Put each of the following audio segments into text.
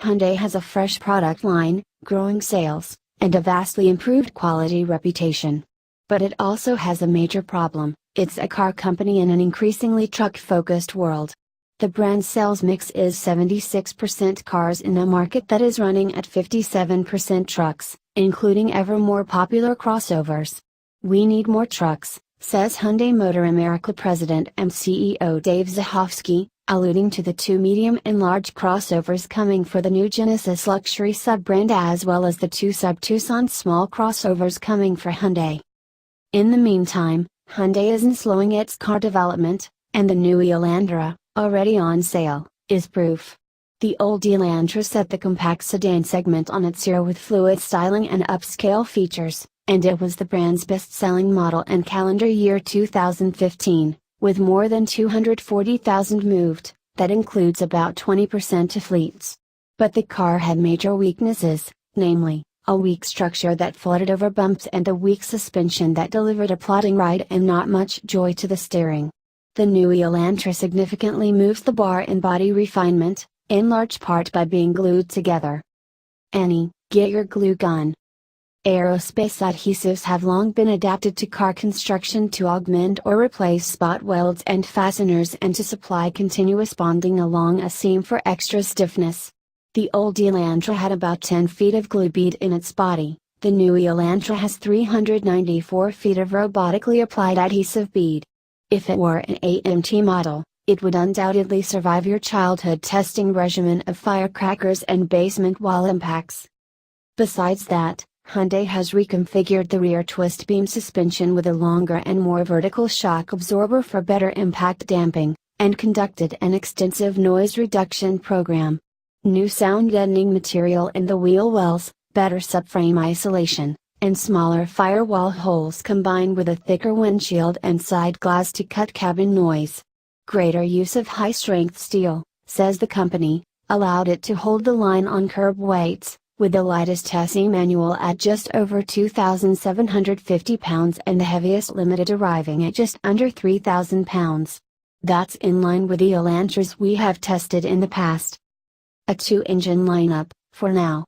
Hyundai has a fresh product line, growing sales, and a vastly improved quality reputation. But it also has a major problem: it's a car company in an increasingly truck-focused world. The brand's sales mix is 76% cars in a market that is running at 57% trucks, including ever more popular crossovers. "We need more trucks," says Hyundai Motor America President and CEO Dave Zahofsky, alluding to the two medium and large crossovers coming for the new Genesis luxury sub-brand as well as the two sub-Tucson small crossovers coming for Hyundai. In the meantime, Hyundai isn't slowing its car development, and the new Elantra, already on sale, is proof. The old Elantra set the compact sedan segment on its era with fluid styling and upscale features, and it was the brand's best-selling model in calendar year 2015, with more than 240,000 moved, that includes about 20% to fleets. But the car had major weaknesses, namely, a weak structure that floated over bumps and a weak suspension that delivered a plodding ride and not much joy to the steering. The new Elantra significantly moves the bar in body refinement, in large part by being glued together. Annie, get your glue gun. Aerospace adhesives have long been adapted to car construction to augment or replace spot welds and fasteners and to supply continuous bonding along a seam for extra stiffness. The old Elantra had about 10 feet of glue bead in its body. The new Elantra has 394 feet of robotically applied adhesive bead. If it were an AMT model, it would undoubtedly survive your childhood testing regimen of firecrackers and basement wall impacts. Besides that, Hyundai has reconfigured the rear twist beam suspension with a longer and more vertical shock absorber for better impact damping, and conducted an extensive noise reduction program. New sound deadening material in the wheel wells, better subframe isolation, and smaller firewall holes combined with a thicker windshield and side glass to cut cabin noise. Greater use of high-strength steel, says the company, allowed it to hold the line on curb weights, with the lightest chassis manual at just over 2,750 pounds and the heaviest limited arriving at just under 3,000 pounds. That's in line with the Elantras we have tested in the past. A two-engine lineup, for now.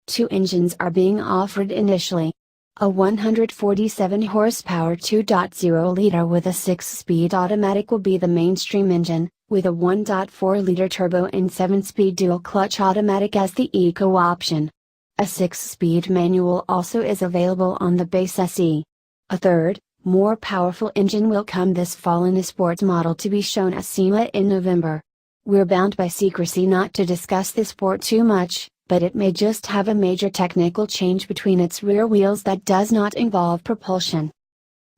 Two engines are being offered initially. A 147 horsepower 2.0-liter with a 6-speed automatic will be the mainstream engine, with a 1.4-liter turbo and 7-speed dual-clutch automatic as the eco option. A 6-speed manual also is available on the base SE. A third, more powerful engine will come this fall in a sports model to be shown at SEMA in November. We're bound by secrecy not to discuss this sport too much, but it may just have a major technical change between its rear wheels that does not involve propulsion.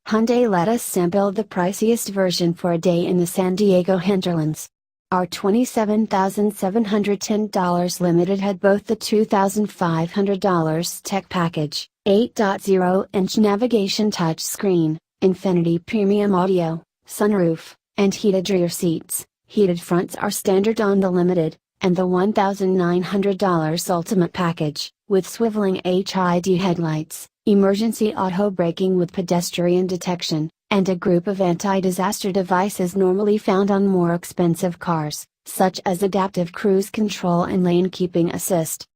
Hyundai let us sample the priciest version for a day in the San Diego hinterlands. Our $27,710 Limited had both the $2,500 tech package, 8.0-inch navigation touchscreen, Infinity Premium Audio, sunroof, and heated rear seats. Heated fronts are standard on the Limited, and the $1,900 Ultimate package, with swiveling HID headlights, emergency auto braking with pedestrian detection, and a group of anti-disaster devices normally found on more expensive cars, such as adaptive cruise control and lane keeping assist.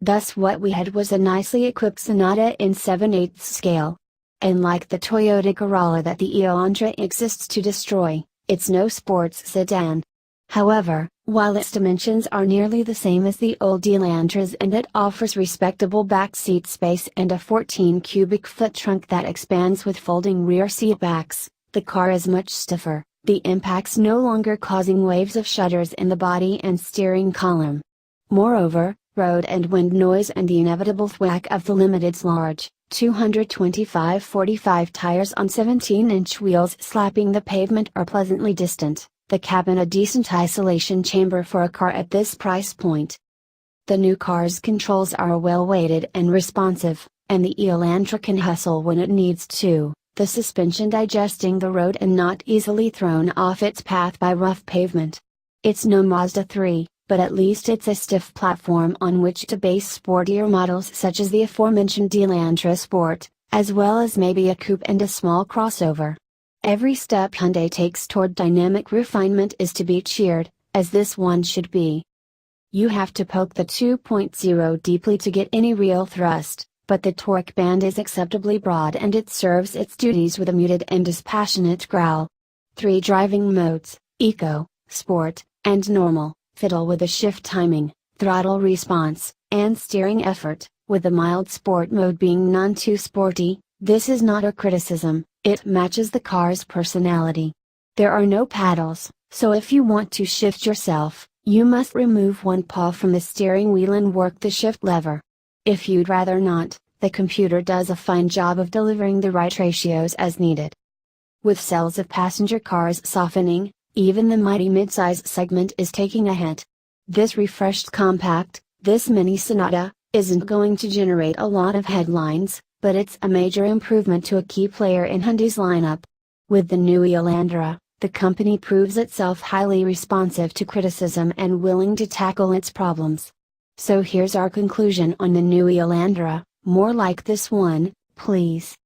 Thus what we had was a nicely equipped Sonata in 7/8 scale. And like the Toyota Corolla that the Elantra exists to destroy, it's no sports sedan. However, while its dimensions are nearly the same as the old Elantras and it offers respectable back seat space and a 14 cubic foot trunk that expands with folding rear seat backs, the car is much stiffer, the impacts no longer causing waves of shudders in the body and steering column. Moreover, road and wind noise and the inevitable thwack of the Limited's large, 225/45 tires on 17-inch wheels slapping the pavement are pleasantly distant. The cabin a decent isolation chamber for a car at this price point. The new car's controls are well weighted and responsive, and the Elantra can hustle when it needs to, the suspension digesting the road and not easily thrown off its path by rough pavement. It's no Mazda 3, but at least it's a stiff platform on which to base sportier models such as the aforementioned Elantra Sport, as well as maybe a coupe and a small crossover. Every step Hyundai takes toward dynamic refinement is to be cheered, as this one should be. You have to poke the 2.0 deeply to get any real thrust, but the torque band is acceptably broad and it serves its duties with a muted and dispassionate growl. 3 driving modes, Eco, Sport, and Normal, fiddle with the shift timing, throttle response, and steering effort, with the mild sport mode being none too sporty. This is not a criticism, it matches the car's personality. There are no paddles, so if you want to shift yourself, you must remove one paw from the steering wheel and work the shift lever. If you'd rather not, the computer does a fine job of delivering the right ratios as needed. With sales of passenger cars softening, even the mighty midsize segment is taking a hit. This refreshed compact, this mini Sonata, isn't going to generate a lot of headlines, but it's a major improvement to a key player in Hyundai's lineup. With the new Elantra, the company proves itself highly responsive to criticism and willing to tackle its problems. So here's our conclusion on the new Elantra: more like this one, please.